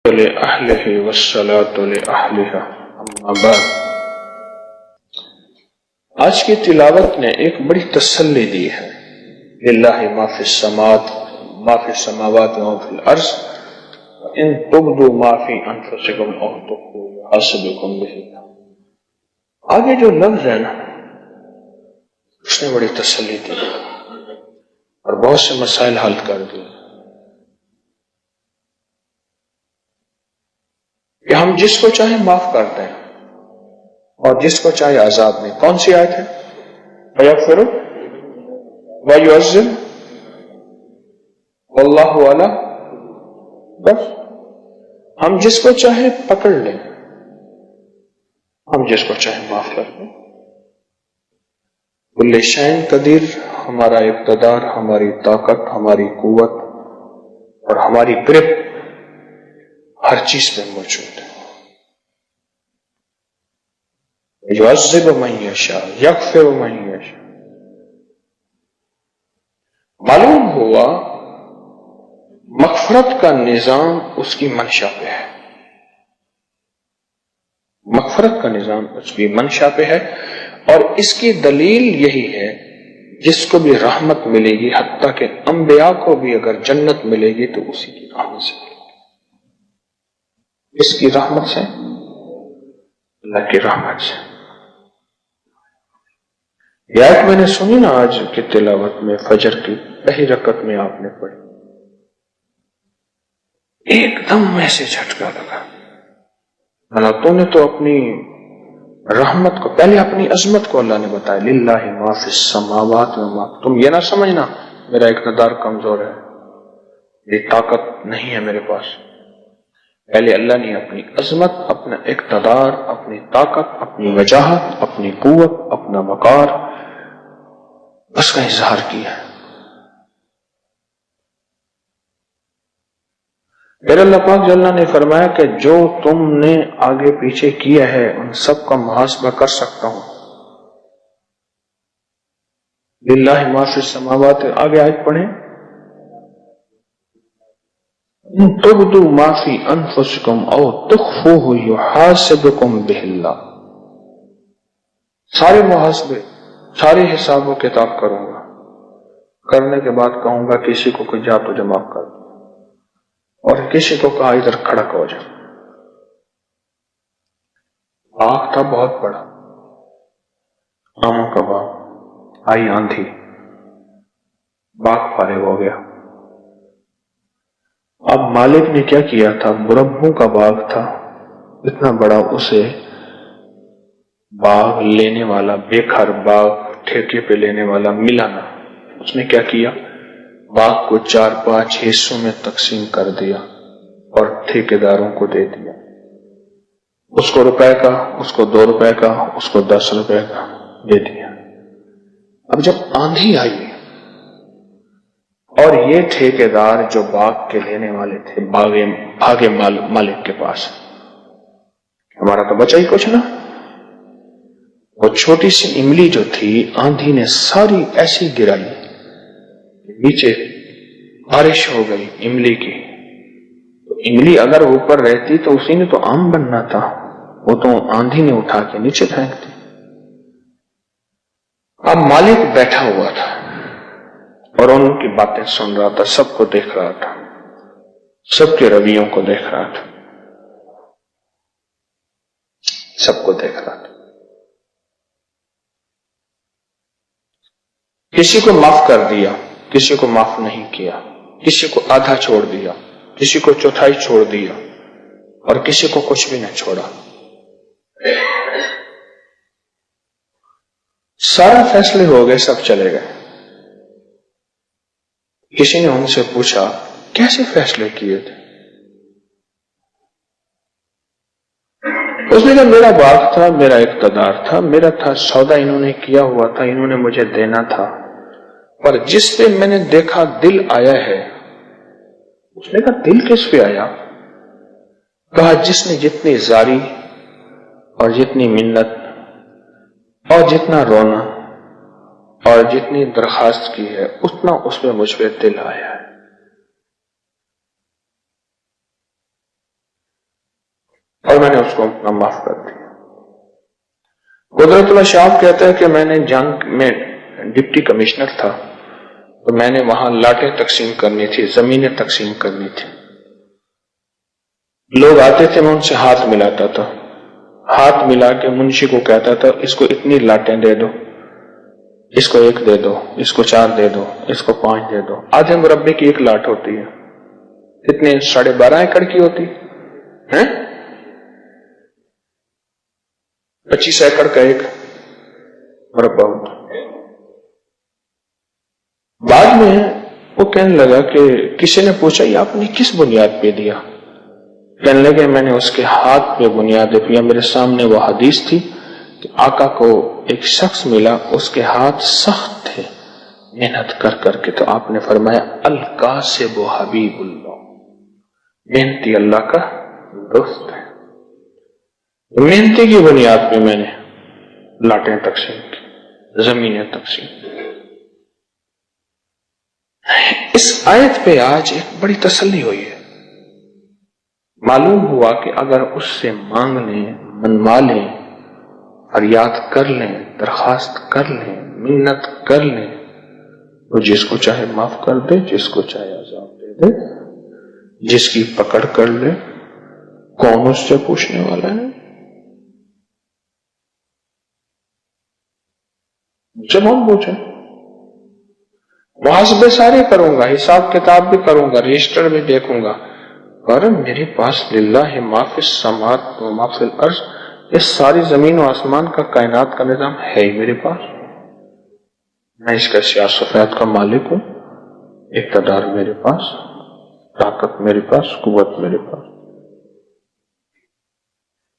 لأهله والصلاة لأهلها اما بعد۔ آج کی تلاوت نے ایک بڑی تسلی دی ہے۔ للہ ما فی السماوات و فی الارض ان تبدوا ما فی انفسکم او تخفوہ یحاسبکم بہ۔ آگے جو لفظ ہے نا اس نے بڑی تسلی دی اور بہت سے مسائل حل کر دی کہ ہم جس کو چاہے معاف کر دیں اور جس کو چاہے عذاب دیں۔ کون سی آیت ہے؟ وَيَغْفِرُ وَيُعَذِّبُ وَاللَّهُ عَلَىٰ۔ بس ہم جس کو چاہے پکڑ لیں، ہم جس کو چاہے معاف کر دیں۔ کل شیء قدیر، ہمارا اقتدار، ہماری طاقت، ہماری قوت اور ہماری گرپ ہر چیز پہ موجود ہے۔ یعذب من یشاء یغفر من یشاء۔ معلوم ہوا مغفرت کا نظام اس کی منشا پہ ہے، مغفرت کا نظام اس کی منشا پہ ہے، اور اس کی دلیل یہی ہے جس کو بھی رحمت ملے گی، حتیٰ کہ انبیاء کو بھی اگر جنت ملے گی تو اسی کی رحمت سے ملے گی۔ اس کی رحمت سے، اللہ کی رحمت سے۔ یہ آیت میں نے سنی نا آج کی تلاوت میں، فجر کی پہلی رکعت میں آپ نے پڑھی، ایک دم ایسے جھٹکا لگا۔ تو نے تو اپنی رحمت کو، پہلے اپنی عظمت کو اللہ نے بتایا، للہ ما فی السماوات و ما۔ تم یہ نہ سمجھنا میرا اقتدار کمزور ہے، یہ طاقت نہیں ہے میرے پاس۔ پہلے اللہ نے اپنی عظمت، اپنا اقتدار، اپنی طاقت، اپنی وجاہت، اپنی قوت، اپنا وقار، اس کا اظہار کیا۔ پھر اللہ پاک جل نے فرمایا کہ جو تم نے آگے پیچھے کیا ہے ان سب کا محاسبہ کر سکتا ہوں۔ للہ ما فی السماوات، آگے آیت پڑھیں، ان تبدوا ما فی انفسکم او تخفوہ یحاسبکم بہ اللہ۔ سارے محاسبے، سارے حساب و کتاب کروں گا، کرنے کے بعد کہوں گا کسی کو کہ جا تو جمع کر، اور کسی کو کہا ادھر کھڑک ہو جا۔ باغ تھا بہت بڑا، آموں کا باغ، آئی آندھی، باغ فارغ ہو گیا۔ اب مالک نے کیا کیا تھا، مربوں کا باغ تھا اتنا بڑا، اسے باغ لینے والا، بے گھر باغ ٹھیکے پہ لینے والا ملا نہ۔ اس نے کیا کیا، باغ کو 4-5 حصوں میں تقسیم کر دیا اور ٹھیکیداروں کو دے دیا۔ اس کو روپے کا، اس کو 2 روپے کا، اس کو 10 روپے کا دے دیا۔ اب جب آندھی آئی اور یہ ٹھیکیدار جو باغ کے لینے والے تھے بھاگے مالک کے پاس، ہمارا تو بچا ہی کچھ نا۔ وہ چھوٹی سی املی جو تھی آندھی نے ساری ایسی گرائی، نیچے بارش ہو گئی املی کی۔ تو املی اگر اوپر رہتی تو اسی نے تو آم بننا تھا، وہ تو آندھی نے اٹھا کے نیچے پھینک دی۔ اب مالک بیٹھا ہوا تھا اور ان کی باتیں سن رہا تھا، سب کو دیکھ رہا تھا، سب کے رویوں کو دیکھ رہا تھا، سب کو دیکھ رہا تھا۔ کسی کو معاف کر دیا، کسی کو معاف نہیں کیا، کسی کو آدھا چھوڑ دیا، کسی کو چوتھائی چھوڑ دیا، اور کسی کو کچھ بھی نہ چھوڑا۔ سارے فیصلے ہو گئے، سب چلے گئے۔ کسی نے ان سے پوچھا کیسے فیصلے کیے تھے؟ اس نے کہا میرا باغ تھا، میرا اقتدار تھا، میرا تھا، سودا انہوں نے کیا ہوا تھا، انہوں نے مجھے دینا تھا، پر جس پہ میں نے دیکھا دل آیا ہے۔ اس نے کہا دل کس پہ آیا؟ کہا جس نے جتنی زاری اور جتنی منت اور جتنا رونا اور جتنی درخواست کی ہے اتنا اس پہ مجھ پہ دل آیا ہے۔ اور میں نے اس کو معاف کر دیا۔ قدرت اللہ شاہ کہتا ہے کہ میں نے جنگ میں ڈپٹی کمشنر تھا تو میں نے وہاں لاٹیں تقسیم کرنی تھی، زمینیں تقسیم کرنی تھی۔ لوگ آتے تھے، میں ان سے ہاتھ ملاتا تھا، ہاتھ ملا کے منشی کو کہتا تھا اس کو اتنی لاٹیں دے دو، اس کو 1 دے دو، اس کو 4 دے دو، اس کو 5 دے دو۔ آدھے مربع کی 1 لاٹ ہوتی ہے، کتنے 12.5 ایکڑ کی ہوتی ہے، 25 ایکڑ کا 1 مربع ہوتا۔ بعد میں وہ کہنے لگا کہ کسی نے پوچھا یہ آپ نے کس بنیاد پہ دیا؟ کہنے لگے میں نے اس کے ہاتھ پہ بنیاد پہ، میرے سامنے وہ حدیث تھی کہ آقا کو ایک شخص ملا، اس کے ہاتھ سخت تھے محنت کر کر کے، تو آپ نے فرمایا القاسب حبیب اللہ، محنتی اللہ کا دوست ہے۔ محنتی کی بنیاد پہ میں نے لاٹیں تقسیم کی، زمینیں تقسیم کی۔ اس آیت پہ آج ایک بڑی تسلی ہوئی ہے، معلوم ہوا کہ اگر اس سے مانگ لیں، منوا لیں، فریاد کر لیں، درخواست کر لیں، منت کر لیں، تو جس کو چاہے معاف کر دے، جس کو چاہے عذاب دے دے، جس کی پکڑ کر لے، کون اس سے پوچھنے والا ہے؟ جب ہم پوچھیں، محاسبے سارے کروں گا، حساب کتاب بھی کروں گا، رجسٹر بھی دیکھوں گا، اور میرے پاس للہ ما فی السماوات و ما فی الارض، اس ساری زمین و آسمان کا، کائنات کا نظام ہے ہی میرے پاس، میں اس کا سیاست و فیاض کا مالک ہوں، اقتدار میرے پاس، طاقت میرے پاس، قوت میرے پاس،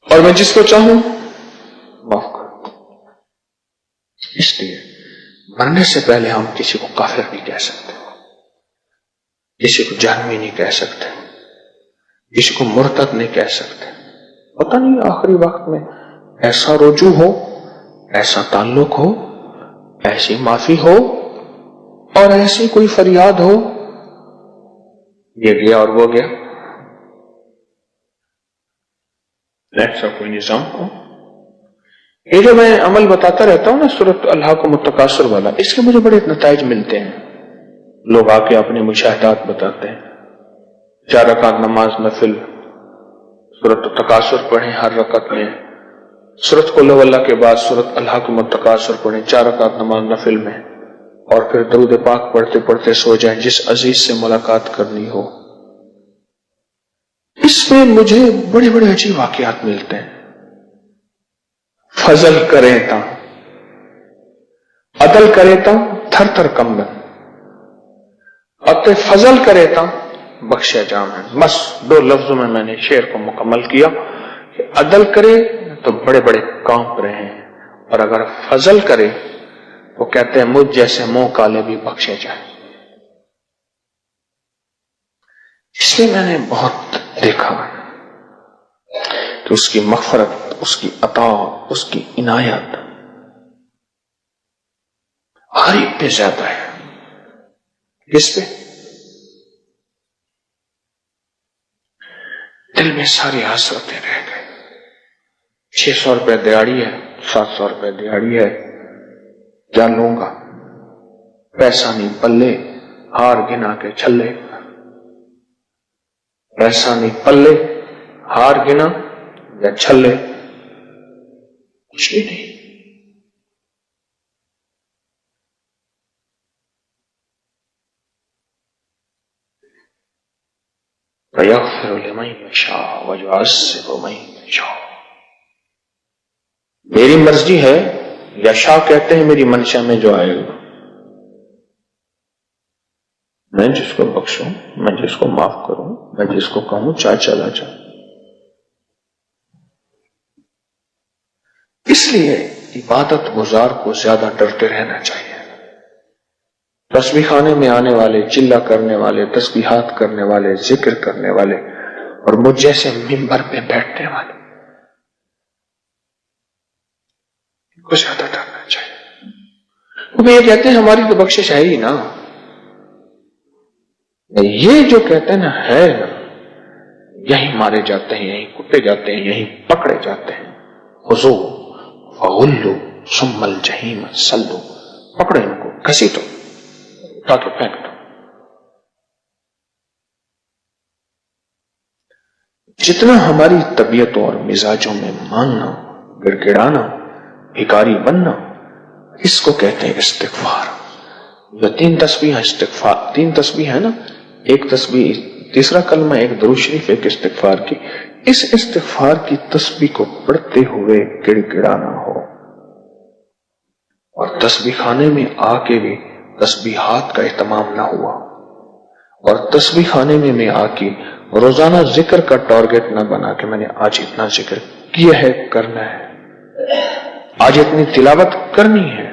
اور میں جس کو چاہوں معاف کر دوں۔ اس لیے مرنے سے پہلے ہم کسی کو کافر نہیں کہہ سکتے، کسی کو جہنمی نہیں کہہ سکتے، کسی کو مرتد نہیں کہہ سکتے۔ پتہ نہیں آخری وقت میں ایسا رجوع ہو، ایسا تعلق ہو، ایسی معافی ہو، اور ایسی کوئی فریاد ہو، یہ گیا اور وہ گیا، ایسا کوئی نظام ہو۔ یہ جو میں عمل بتاتا رہتا ہوں نا، سورۃ الہاکم التکاثر والا، اس کے مجھے بڑے نتائج ملتے ہیں۔ لوگ آ کے اپنے مشاہدات بتاتے ہیں، 4 رکعت نماز نفل، سورۃ التکاثر پڑھیں ہر رکعت میں، سورۃ قل اللہ کے بعد سورۃ الہاکم التکاثر پڑھیں 4 رکعت نماز نفل میں، اور پھر درود پاک پڑھتے پڑھتے سو جائیں جس عزیز سے ملاقات کرنی ہو۔ اس میں مجھے بڑے بڑے عجیب واقعات ملتے ہیں۔ فضل کریں تا عدل کرے تا تھر تھر کمبن، اتے فضل کرے تا بخشیا جامن۔ بس 2 لفظوں میں میں نے شعر کو مکمل کیا کہ عدل کرے تو بڑے بڑے کانپ رہے ہیں، اور اگر فضل کرے تو کہتے ہیں مجھ جیسے منہ کالے بھی بخشے جائیں۔ اس لیے میں نے بہت دیکھا کہ اس کی مغفرت، اس کی عطا، اس کی عنایت غریب پہ زیادہ ہے۔ کس پہ؟ دل میں ساری حسرتیں رہ گئے۔ 600 روپے دیہڑی ہے، 700 روپے دیہڑی ہے، کیا لوں گا؟ پیسہ نہیں پلے، ہار گنا کے چھلے، پیسہ نہیں پلے، ہار گنا یا چھلے، کچھ بھی نہیں۔ وَيَغْفِرُ لِمَن يَشَاءُ وَيُعَذِّبُ مَن يَشَاءُ۔ میری مرضی ہے، یشاء کہتے ہیں میری منشا میں جو آئے گا، میں جس کو بخشوں، میں جس کو معاف کروں، میں جس کو کہوں چاہے چلا جائے۔ اس لیے عبادت گزار کو زیادہ ڈرتے رہنا چاہیے۔ تسبیح خانے میں آنے والے، چلا کرنے والے، تسبیحات کرنے والے، ذکر کرنے والے، اور مجھ جیسے ممبر پہ بیٹھنے والے کو زیادہ ڈرنا چاہیے۔ وہ یہ کہتے ہیں ہماری تو بخشش ہے ہی نا، یہ جو کہتے ہیں نا ہے نا، یہی مارے جاتے ہیں، یہی کٹے لٹتے جاتے ہیں، یہیں پکڑے جاتے ہیں. خذو فغلو ثم الجحیم صلو، پکڑے ان کو، گھسیٹو، اٹھا کے پھینک دو. جتنا ہماری طبیعتوں اور مزاجوں میں مانگنا، گڑ گڑانا، بھکاری بننا، اس کو کہتے ہیں استغفار. یہ 3 تسبیح استغفار، 3 تسبیح ہے نا، ایک تسبیح تیسرا کلمہ، ایک درود شریف، ایک استغفار کی. اس استغفار کی تسبیح کو پڑھتے ہوئے گڑ گڑانا ہو، اور تسبیح خانے میں آ کے بھی تسبیحات کا اہتمام نہ ہوا، اور تسبیح خانے میں آ کے روزانہ ذکر کا ٹارگٹ نہ بنا کہ میں نے آج اتنا ذکر کیا ہے، کرنا ہے، آج اتنی تلاوت کرنی ہے،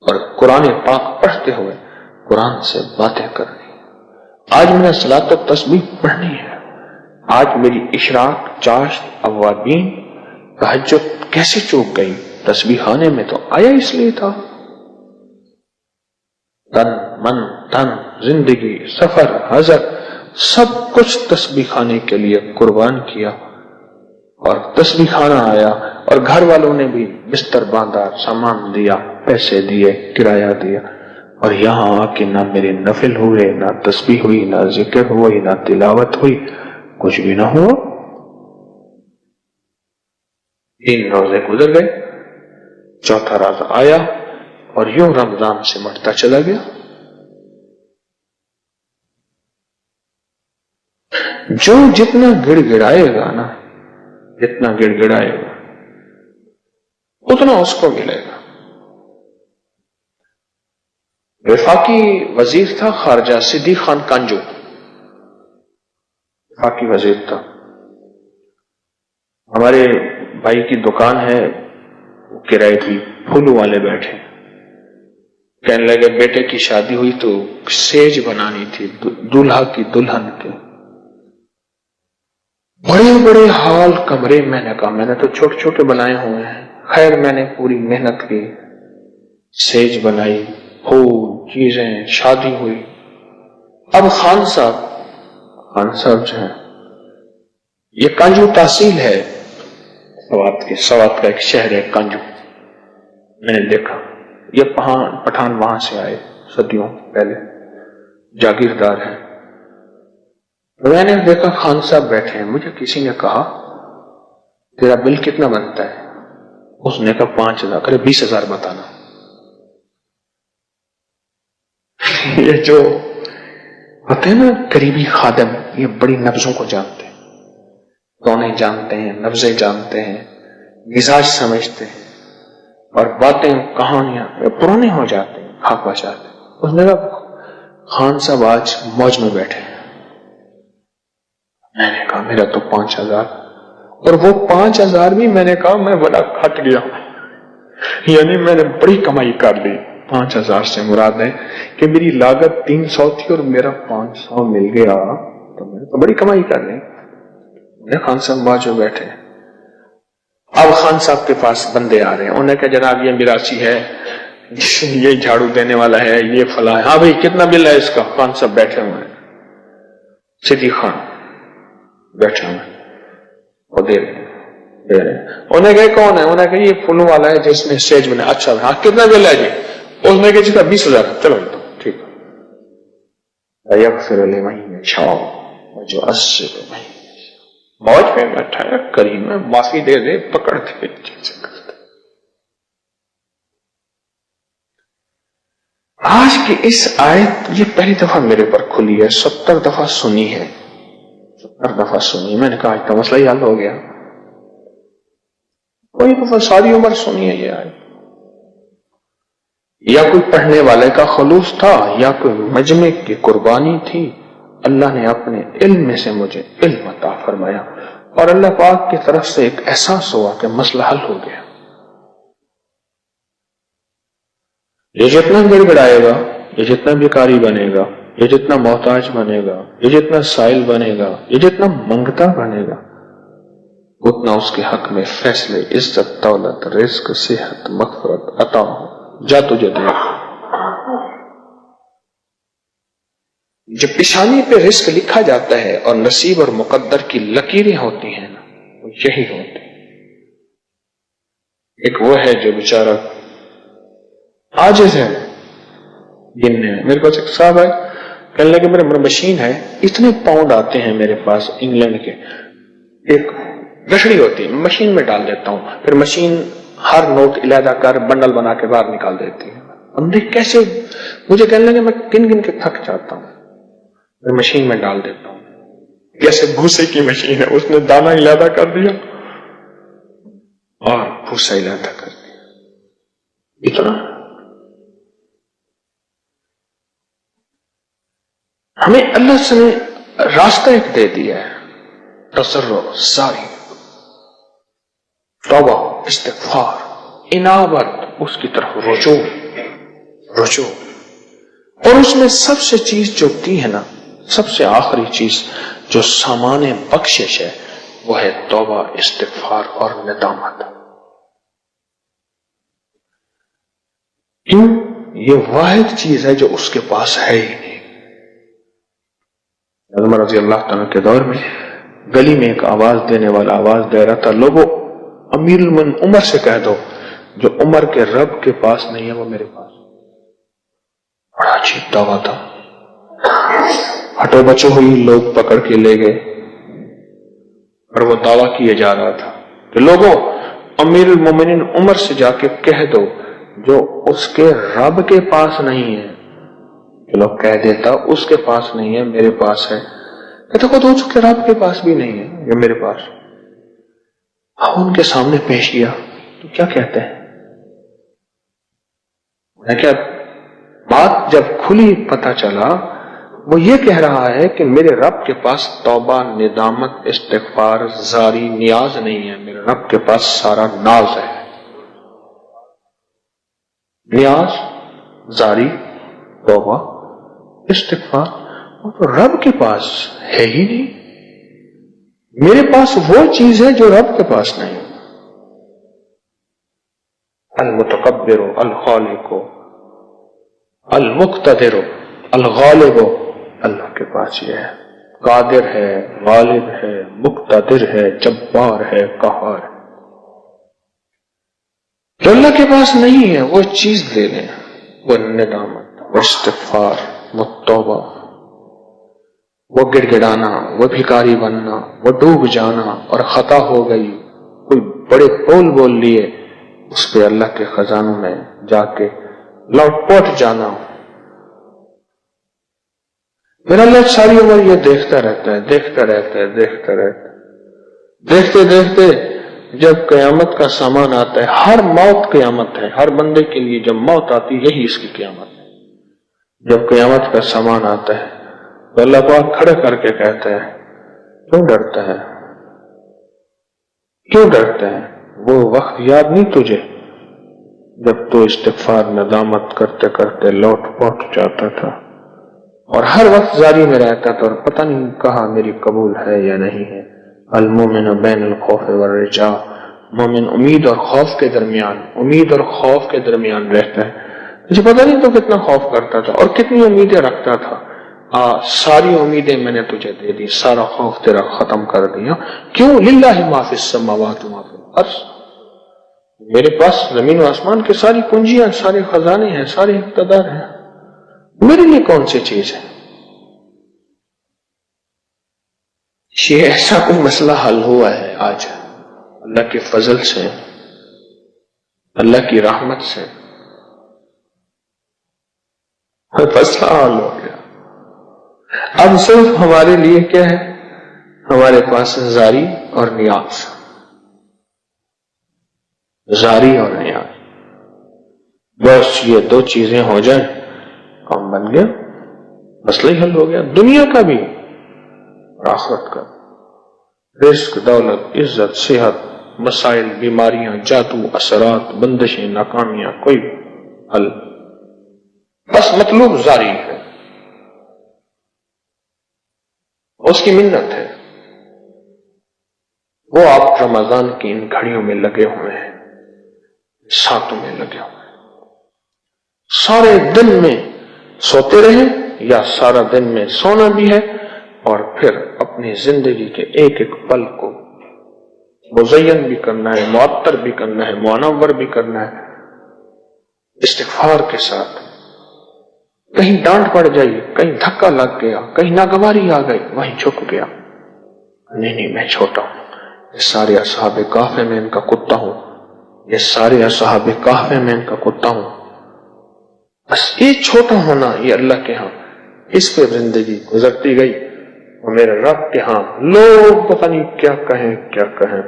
اور قرآن پاک پڑھتے ہوئے قرآن سے باتیں کرنی. آج میں نے صلاۃ و تسبیح پڑھنی ہے، آج میری اشراق، چاشت، اوابین، تہجد کیسے چوک گئی؟ تسبیح خانے میں تو آیا اس لیے تھا. تن من دھن زندگی سفر حضر سب کچھ تسبیح خانے کے لیے قربان کیا، اور تسبیح خانہ آیا اور گھر والوں نے بھی بستر باندھا، سامان دیا، پیسے دیے، کرایہ دیا، اور یہاں آ کے نہ میرے نفل ہوئے، نہ تسبیح ہوئی، نہ ذکر ہوئی، نہ تلاوت ہوئی، کچھ بھی نہ ہوا. 3 روزے گزر گئے، 4تھا روزہ آیا اور یوں رمضان سے مٹتا چلا گیا. جو جتنا گڑ گڑائے گا نا، جتنا گڑ گڑائے گا اتنا اس کو ملے گا. وفاقی وزیر تھا خارجہ صدیق خان کانجو، وفاقی وزیر تھا. ہمارے بھائی کی دکان ہے، وہ کرائے کی، پھولوں والے بیٹھے، کہنے لگے بیٹے کی شادی ہوئی تو سیج بنانی تھی دولہا کی دلہن کے. بڑے بڑے ہال کمرے، میں نے کہا میں نے تو چھوٹے چھوٹے بنائے ہوئے ہیں. خیر میں نے پوری محنت کی، سیج بنائی، پھول، چیزیں، شادی ہوئی. اب خان صاحب جو ہے، یہ کانجو تحصیل ہے سوات کا ایک شہر ہے کانجو. میں نے دیکھا یہ پٹھان وہاں سے آئے صدیوں پہلے، جاگیردار ہیں. میں نے دیکھا خان صاحب بیٹھے ہیں. مجھے کسی نے کہا تیرا بل کتنا بنتا ہے؟ اس نے کہا 5,000. کرے 20,000 بتانا. یہ جو ہوتے ہیں نا قریبی خادم، یہ بڑی نبضوں کو جانتے ہیں، تونے جانتے ہیں، نبضیں جانتے ہیں، مزاج سمجھتے ہیں، اور باتیں کہانیاں پرانے ہو جاتے ہیں، خاک بچاتے ہیں. اس نے کہا خان صاحب آج موج میں بیٹھے ہیں. میں نے کہا میرا تو 5,000. اور وہ 5,000 بھی میں نے کہا میں بڑا کھٹ گیا، یعنی میں نے بڑی کمائی کر لی. 5,000 سے مراد ہے کہ میری لاگت 300 تھی اور میرا 500 مل گیا، تو میں نے تو بڑی کمائی کر لی. خان صاحب موج میں بیٹھے. اب خان صاحب کے پاس بندے آ رہے ہیں. انہوں نے کہا جناب یہ میراثی ہے، یہ جھاڑو دینے والا ہے، یہ فلاں ہے. ہاں بھائی کتنا بل ہے اس کا؟ خان صاحب بیٹھے ہوئے ہیں، صدیق خان بیٹھے ہوئے ہیں، وہ دے رہے ہیں. انہیں کہا کون ہے؟ انہیں کہا یہ پھولوں والا ہے جس نے سیج بنا. اچھا ہاں کتنا بل ہے جی؟ اس نے کہا جی کا 20,000. چلو ٹھیک ہے. یغفر لمن یشاء ویعذب من یشاء. موج میں بیٹھا ہے، کریم میں معافی دے دے، پکڑ دے، چیزیں کرتے. آج کی اس آیت یہ پہلی دفعہ میرے پر کھلی ہے، 70 دفعہ سنی ہے، 70 دفعہ سنی. میں نے کہا آج تو مسئلہ ہی حل ہو گیا. کوئی دفعہ ساری عمر سنی ہے یہ آیت. یا کوئی پڑھنے والے کا خلوص تھا، یا کوئی مجمع کی قربانی تھی. اللہ نے اپنے علم میں سے مجھے علم عطا فرمایا، اور اللہ پاک کی طرف سے ایک احساس ہوا کہ مسئلہ حل ہو گیا. یہ جتنا گڑ گڑائے گا، یہ جتنا بیکاری بنے گا، یہ جتنا محتاج بنے گا، یہ جتنا سائل بنے گا، یہ جتنا منگتا بنے گا، اتنا اس کے حق میں فیصلے، عزت، دولت، رزق، صحت، مغفرت عطا ہو. جا تجھے دے. جو پیشانی پہ رزق لکھا جاتا ہے اور نصیب اور مقدر کی لکیریں ہوتی ہیں نا، وہ یہی ہوتی ہیں۔ ایک وہ ہے جو بیچارہ عاجز ہے، گننے میں۔ میرے پاس ایک صاحب ہے، کہنے لگے میرے مشین ہے، اتنے پاؤنڈ آتے ہیں میرے پاس انگلینڈ کے، ایک گٹھڑی ہوتی ہے، مشین میں ڈال دیتا ہوں، پھر مشین ہر نوٹ علیحدہ کر بنڈل بنا کے باہر نکال دیتی ہے۔ اندر کیسے، مجھے کہنے لگے میں گن گن کے تھک جاتا ہوں، پھر مشین میں ڈال دیتا ہوں، جیسے بھوسے کی مشین ہے، اس نے دانا علیحدہ کر دیا اور بھوسا علیحدہ کر دیا، اتنا۔ ہمیں اللہ سے نے راستہ ایک دے دیا ہے، تصرف، ساری توبہ، استغفار، انابت، اس کی طرف رجوع، اور اس میں سب سے چیز جو دی ہے نا، سب سے آخری چیز جو سامان بخشش ہے، وہ ہے توبہ، استغفار اور ندامت۔ کیوں؟ یہ واحد چیز ہے جو اس کے پاس ہے ہی نہیں۔ عمر رضی اللہ تعالیٰ کے دور میں گلی میں ایک آواز دینے والا آواز دے رہا تھا، لوگوں امیر المومنین عمر سے کہہ دو جو عمر کے رب کے پاس نہیں ہے وہ میرے پاس۔ بڑا عجیب دعویٰ تھا، ہٹو بچو ہوئی لوگ پکڑ کے لے گئے، اور وہ دعویٰ کیے جا رہا تھا کہ لوگوں امیر المومنین عمر سے جا کے کہہ دو جو اس کے رب کے پاس نہیں ہے، کہ لوگ کہہ دیتا اس کے پاس نہیں ہے میرے پاس ہے، کہتے خود اس کے رب کے پاس بھی نہیں ہے، یہ میرے پاس۔ ان کے سامنے پیش کیا تو کیا کہتے ہیں؟ کیا بات جب کھلی پتہ چلا، وہ یہ کہہ رہا ہے کہ میرے رب کے پاس توبہ، ندامت، استغفار، زاری، نیاز نہیں ہے، میرے رب کے پاس سارا ناز ہے۔ نیاز، زاری، توبہ، استغفار، وہ تو رب کے پاس ہے ہی نہیں۔ میرے پاس وہ چیز ہے جو رب کے پاس نہیں۔ المتکبر، الخالق، المقتدر، الغالب، اللہ کے پاس یہ ہے، قادر ہے، غالب ہے، مقتدر ہے، جبار ہے، قہار ہے۔ جو اللہ کے پاس نہیں ہے وہ چیز دے دیں، وہ ندامت، وہ استغفار، وہ توبہ، وہ گڑ گڑانا، وہ بھکاری بننا، وہ ڈوب جانا اور خطا ہو گئی، کوئی بڑے بول بول لیے، اس پہ اللہ کے خزانوں میں جا کے لوٹ پوٹ جانا۔ میرا اللہ ساری عمر یہ دیکھتا رہتا ہے، دیکھتا رہتا ہے، دیکھتا رہتا ہے، دیکھتے دیکھتے جب قیامت کا سامان آتا ہے، ہر موت قیامت ہے، ہر بندے کے لیے جب موت آتی یہی اس کی قیامت ہے۔ جب قیامت کا سامان آتا ہے تو اللہ پاک کھڑے کر کے کہتا ہے کیوں ڈرتا ہے، کیوں ڈرتا ہے؟ وہ وقت یاد نہیں تجھے جب تو استغفار، ندامت کرتے کرتے لوٹ پوٹ جاتا تھا اور ہر وقت زاری میں رہتا تھا اور پتہ نہیں کہا میری قبول ہے یا نہیں ہے۔ المومن بین الخوف والرجاء، مومن امید اور خوف کے درمیان، امید اور خوف کے درمیان رہتا ہے۔ مجھے پتہ نہیں تو کتنا خوف کرتا تھا اور کتنی امیدیں رکھتا تھا، ساری امیدیں میں نے تجھے دے دی، سارا خوف تیرا ختم کر دیا۔ کیوں؟ للہ ما فی السماوات وما فی الارض، میرے پاس زمین و آسمان کے ساری کنجیاں، سارے خزانے ہیں، سارے اقتدار ہیں، میرے لیے کون سی چیز ہے؟ یہ ایسا کوئی مسئلہ حل ہوا ہے آج اللہ کے فضل سے، اللہ کی رحمت سے مسئلہ حل ہو گیا۔ اب صرف ہمارے لیے کیا ہے؟ ہمارے پاس زاری اور نیاز، زاری اور نیاز، بس یہ دو چیزیں ہو جائیں کام بن گیا، مسئلہ ہی حل ہو گیا، دنیا کا بھی اور آخرت کا۔ رزق، دولت، عزت، صحت، مسائل، بیماریاں، جادو، اثرات، بندشیں، ناکامیاں، کوئی حل، بس مطلوب زاری ہے، اس کی منت ہے۔ وہ آپ رمضان کی ان گھڑیوں میں لگے ہوئے ہیں، ساتوں میں لگے ہوئے ہیں، سارے دن میں سوتے رہیں یا سارا دن میں سونا بھی ہے اور پھر اپنی زندگی کے ایک ایک پل کو مزین بھی کرنا ہے، معطر بھی کرنا ہے، منور بھی کرنا ہے استغفار کے ساتھ. کہیں ڈانٹ پڑ جائی، کہیں دھکا لگ گیا، کہیں ناگواری آ گئی، وہیں چھپ گیا، نہیں میں چھوٹا ہوں، یہ سارے اصحاب کہف میں ان کا کتا ہوں، یہ سارے اصحاب کہف میں ان کا کتا ہوں. بس یہ چھوٹا ہونا یہ اللہ کے ہاں اس پہ زندگی گزرتی گئی، اور میرے رب کے ہاں لوگ پتہ نہیں کیا کہیں،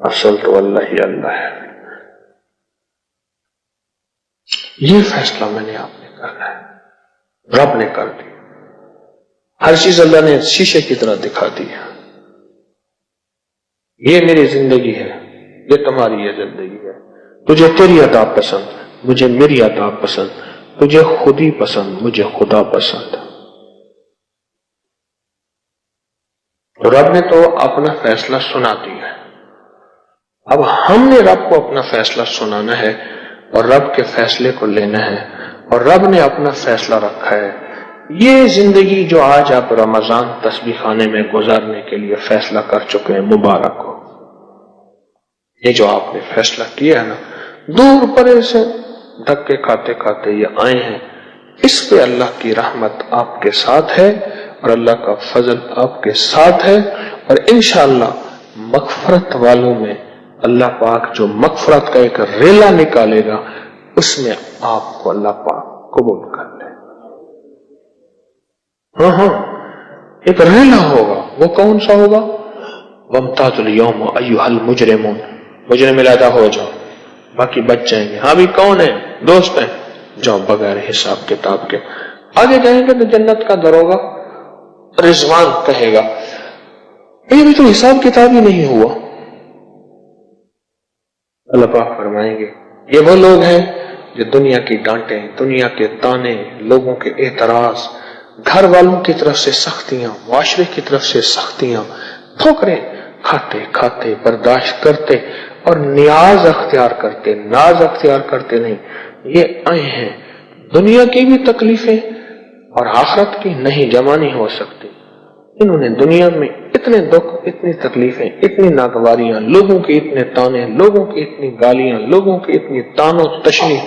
اصل تو اللہ ہی اللہ ہے. یہ فیصلہ میں نے آپ نے کرنا ہے، رب نے کر دیا. ہر چیز اللہ نے شیشے کی طرح دکھا دی ہے. یہ میری زندگی ہے، یہ تمہاری یہ زندگی ہے. تجھے تیری عطا پسند، مجھے میری عطا پسند، تجھے خودی پسند، مجھے خدا پسند. تو رب نے تو اپنا فیصلہ سنا دیا ہے، اب ہم نے رب کو اپنا فیصلہ سنانا ہے اور رب کے فیصلے کو لینا ہے. اور رب نے اپنا فیصلہ رکھا ہے. یہ زندگی جو آج آپ رمضان تسبیح خانے میں گزارنے کے لیے فیصلہ کر چکے ہیں، مبارک ہو. یہ جو آپ نے فیصلہ کیا ہے نا، دور پرے سے دھکے کھاتے کھاتے یہ آئے ہیں، اس پہ اللہ کی رحمت آپ کے ساتھ ہے اور اللہ کا فضل آپ کے ساتھ ہے. اور انشاءاللہ مغفرت والوں میں اللہ پاک جو مغفرت کا ایک ریلا نکالے گا، اس میں آپ کو اللہ پاک قبول کر لے. ہاں ایک ریلا ہوگا. وہ کون سا ہوگا؟ وَامْتَازُوا الْيَوْمَ أَيُّهَا الْمُجْرِمُونَ، مجرم علیحدہ ہو جاؤ، باقی بچ جائیں گے. ہاں بھی کون ہے؟ دوست ہیں، جاؤ بغیر حساب کتاب کے. آگے جائیں گے تو جنت کا دروگا رضوان کہے گا یہ بھی تو حساب کتاب ہی نہیں ہوا. اللہ پاک فرمائیں گے یہ وہ لوگ ہیں جو دنیا کی ڈانٹیں، دنیا کے تانے، لوگوں کے اعتراض، گھر والوں کی طرف سے سختیاں، معاشرے کی طرف سے سختیاں، ٹھوکریں کھاتے کھاتے برداشت کرتے اور نیاز اختیار کرتے، ناز اختیار کرتے نہیں. یہ آئے ہیں. دنیا کی بھی تکلیفیں اور آخرت کی نہیں جمع نہیں ہو سکتی. انہوں نے دنیا میں اتنے دکھ، اتنی تکلیفیں، اتنی ناگواریاں، لوگوں کے اتنے تانے، لوگوں کی اتنی گالیاں، لوگوں کی اتنی تان و تشنی